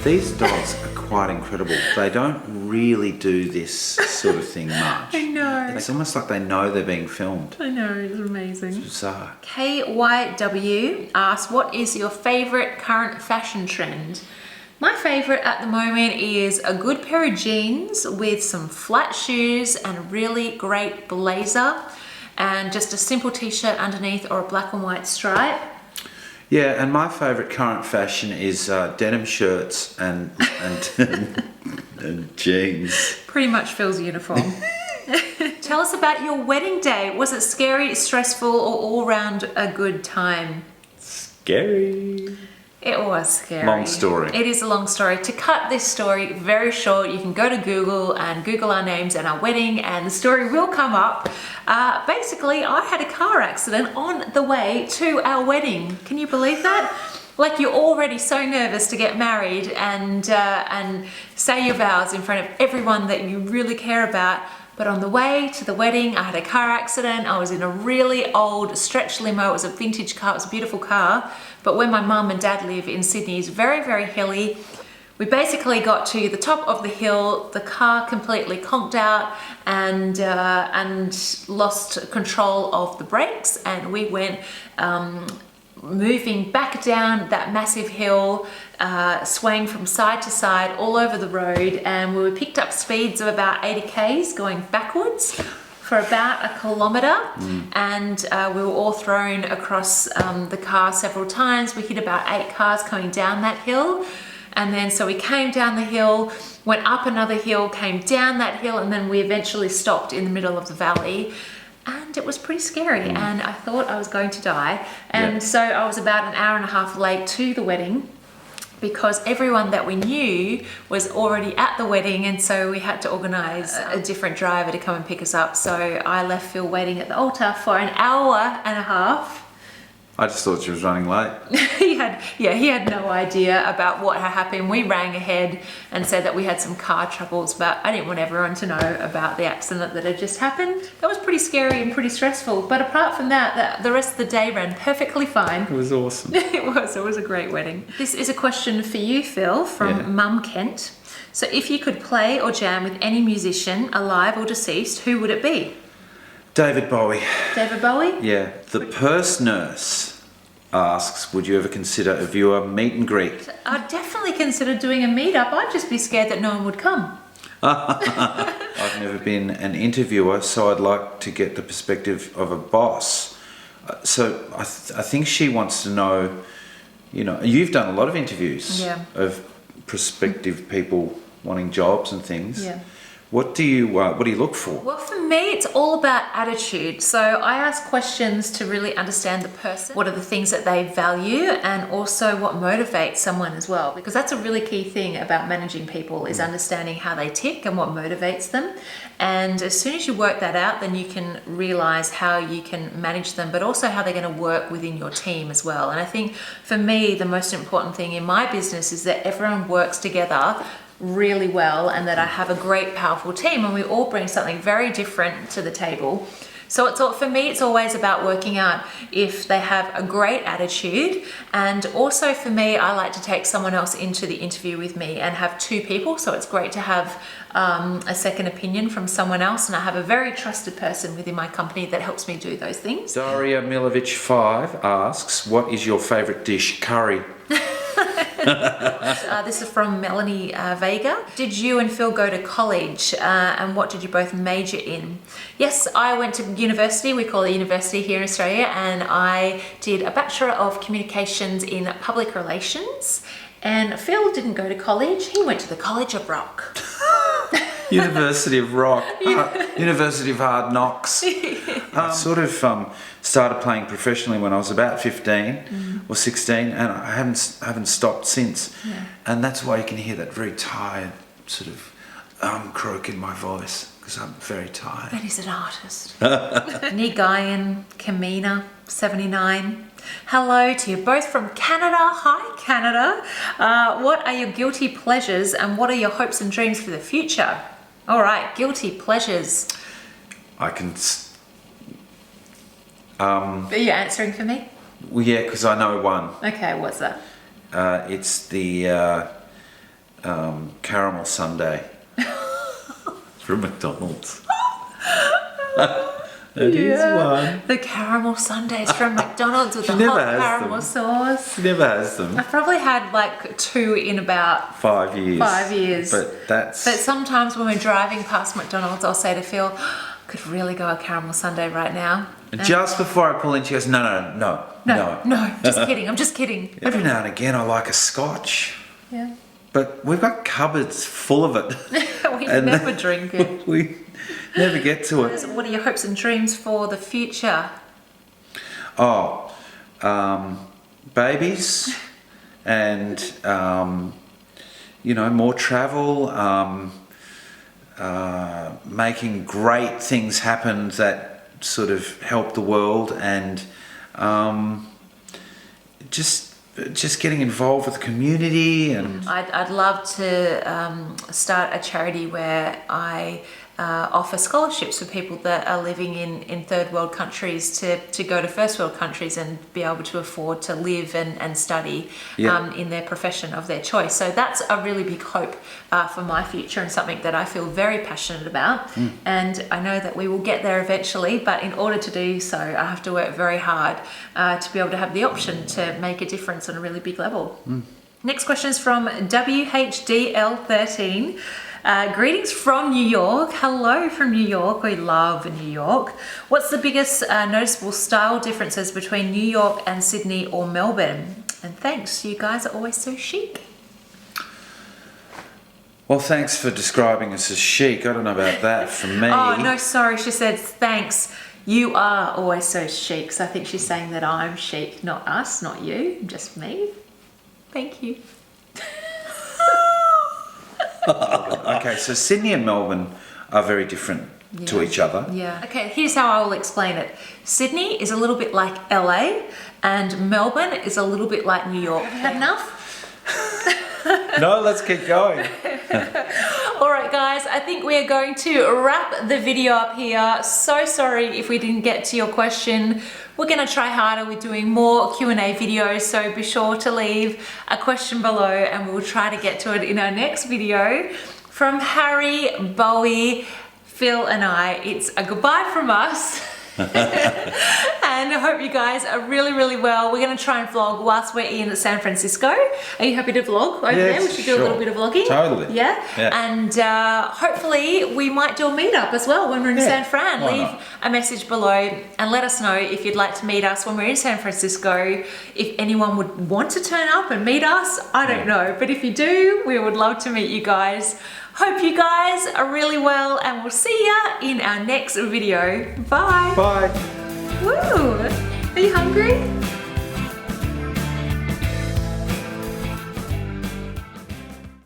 These dogs are quite incredible. They don't really do this sort of thing much. I know. It's almost like they know they're being filmed. I know, it's amazing. It's bizarre. KYW asks, what is your favourite current fashion trend? My favourite at the moment is a good pair of jeans with some flat shoes and a really great blazer and just a simple t-shirt underneath or a black and white stripe. Yeah, and my favourite current fashion is denim shirts and jeans. Pretty much Phil's uniform. Tell us about your wedding day. Was it scary, stressful, or all round a good time? Scary. It was scary. Long story. It is a long story. To cut this story very short, you can go to Google and Google our names and our wedding and the story will come up. Basically, I had a car accident on the way to our wedding. Can you believe that? Like, you're already so nervous to get married and say your vows in front of everyone that you really care about. But on the way to the wedding, I had a car accident. I was in a really old stretch limo. It was a vintage car. It was a beautiful car. But where my mum and dad live in Sydney is very, very hilly. We basically got to the top of the hill. The car completely conked out and lost control of the brakes. And we went moving back down that massive hill, swaying from side to side all over the road, and we were picked up speeds of about 80 k's going backwards for about a kilometre, and we were all thrown across the car several times. We hit about 8 cars coming down that hill, and then so we came down the hill, went up another hill, came down that hill, and then we eventually stopped in the middle of the valley. And it was pretty scary, and I thought I was going to die. And so I was about an hour and a half late to the wedding because everyone that we knew was already at the wedding, and so we had to organise a different driver to come and pick us up. So I left Phil waiting at the altar for an hour and a half. I just thought she was running late. He had no idea about what had happened. We rang ahead and said that we had some car troubles, but I didn't want everyone to know about the accident that had just happened. That was pretty scary and pretty stressful, but apart from that, the rest of the day ran perfectly fine. It was awesome. It was a great wedding. This is a question for you, Phil, from Mum Kent. So if you could play or jam with any musician, alive or deceased, who would it be? David Bowie. David Bowie? Yeah. The purse nurse asks, would you ever consider a viewer meet and greet? I'd definitely consider doing a meetup. I'd just be scared that no one would come. I've never been an interviewer, so I'd like to get the perspective of a boss. So I think she wants to know, you've done a lot of interviews of prospective people wanting jobs and things. Yeah. What do you look for? Well, for me, it's all about attitude. So I ask questions to really understand the person. What are the things that they value, and also what motivates someone as well? Because that's a really key thing about managing people, is understanding how they tick and what motivates them. And as soon as you work that out, then you can realize how you can manage them, but also how they're going to work within your team as well. And I think for me, the most important thing in my business is that everyone works together really well, and that I have a great, powerful team, and we all bring something very different to the table. So for me, it's always about working out if they have a great attitude. And also for me, I like to take someone else into the interview with me and have 2 people. So it's great to have a second opinion from someone else. And I have a very trusted person within my company that helps me do those things. Daria Milovic 5 asks, what is your favourite dish? Curry. This is from Melanie Vega. Did you and Phil go to college, and what did you both major in? Yes, I went to university. We call it university here in Australia, and I did a Bachelor of Communications in Public Relations. And Phil didn't go to college. He went to the College of Rock. University of Rock. University of Hard Knocks. I sort of started playing professionally when I was about 15 or 16, and I haven't stopped since. Yeah. And that's why you can hear that very tired sort of croak in my voice, because I'm very tired. But he's an artist. Nigayan Kamina 79. Hello to you both from Canada. Hi, Canada. What are your guilty pleasures, and what are your hopes and dreams for the future? All right, guilty pleasures. I can... Are you answering for me? Well, yeah, because I know one. Okay, what's that? It's the caramel sundae from McDonald's. It is one. The caramel sundaes from McDonald's with She the never hot has caramel them. sauce. She never has them. I've probably had like 2 in about 5 years. 5 years. But sometimes when we're driving past McDonald's, I'll say to Phil, could really go a caramel sundae right now. just before I pull in, she goes, no, Just kidding. I'm just kidding. Every now and again, I like a scotch. Yeah. But we've got cupboards full of it. We And never drink it. We never get to it. What are your hopes and dreams for the future? Oh, babies and, more travel, making great things happen that sort of help the world, and just getting involved with the community. And I'd love to start a charity where I offer scholarships for people that are living in third world countries to go to first world countries and be able to afford to live and study in their profession of their choice. So that's a really big hope for my future, and something that I feel very passionate about. And I know that we will get there eventually, but in order to do so, I have to work very hard to be able to have the option to make a difference on a really big level. Next question is from WHDL13. Greetings from New York. Hello from New York. We love New York. What's the biggest noticeable style differences between New York and Sydney or Melbourne? And thanks, you guys are always so chic. well, thanks for describing us as chic. I don't know about that from me. Oh, no, sorry. She said thanks. You are always so chic. So I think she's saying that I'm chic, not us, not you, just me. Thank you. Okay, so Sydney and Melbourne are very different to each other. Yeah. Okay, here's how I will explain it. Sydney is a little bit like LA, and Melbourne is a little bit like New York. Had enough? No, let's keep going. All right, guys, I think we are going to wrap the video up here. So sorry if we didn't get to your question. We're going to try harder with doing more Q&A videos, so be sure to leave a question below and we'll try to get to it in our next video. From Harry, Bowie, Phil and I, it's a goodbye from us. And I hope you guys are really, really well. We're going to try and vlog whilst we're in San Francisco. Are you happy to vlog over there? We should do a little bit of vlogging. Totally. Yeah? And hopefully we might do a meetup as well when we're in San Fran. Leave a message below and let us know if you'd like to meet us when we're in San Francisco. If anyone would want to turn up and meet us, I don't know. But if you do, we would love to meet you guys. Hope you guys are really well, and we'll see ya in our next video. Bye. Bye. Woo! Are you hungry?